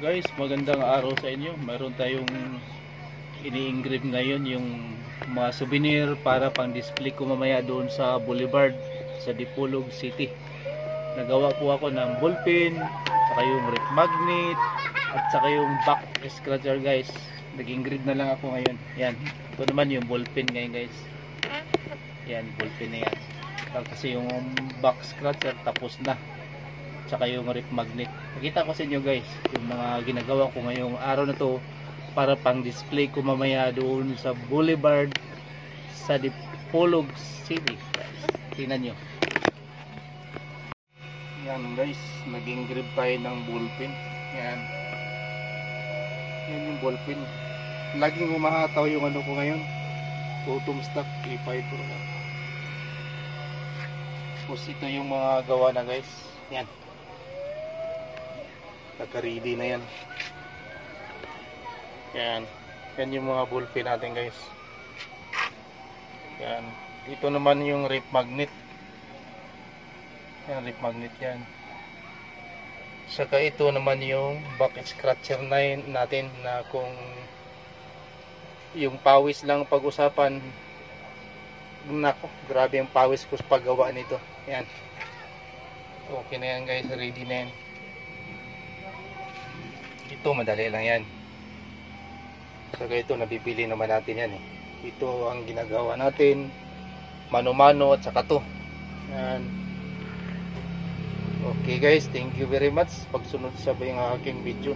Guys, magandang araw sa inyo. Mayroon tayong ini-engrave ngayon yung mga souvenir para pang display ko mamaya doon sa Boulevard sa Dipolog City. Nagawa po ako ng ballpen, saka yung rep magnet, at saka yung back scratcher guys. Nag-engrave na lang ako ngayon. Yan. Ito naman yung ballpen ngayon guys. Yan, ballpen na yan. Kasi yung back scratcher tapos na. Tsaka yung rep magnet. Nakita ko sa inyo guys yung mga ginagawa ko ngayong araw na to para pang display ko mamaya doon sa Boulevard sa Dipolog City. Tingnan nyo. Yan guys, nag-engrave tayo ng ballpen. Yan. Yan yung ballpen. Laging humahataw yung ano ko ngayon. Autumn stock A5 Pro. Tapos ito yung mga gawa na guys. Yan. Naka-ready na yan. Yan. Yan yung mga ballpen natin guys. Yan. Ito naman yung rep magnet. Yan, rep magnet yan. Saka ito naman yung back scratcher natin na kung yung pawis lang pag-usapan. Nako, grabe yung pawis ko sa paggawa nito. Yan. Okay na yan guys. Ready na yan. Ito madali lang yan. Saka ito nabibili naman natin yan eh. Ito ang ginagawa natin. Mano-mano at saka to. Yan. Okay guys, thank you very much. Pagsunod sa yung aking video.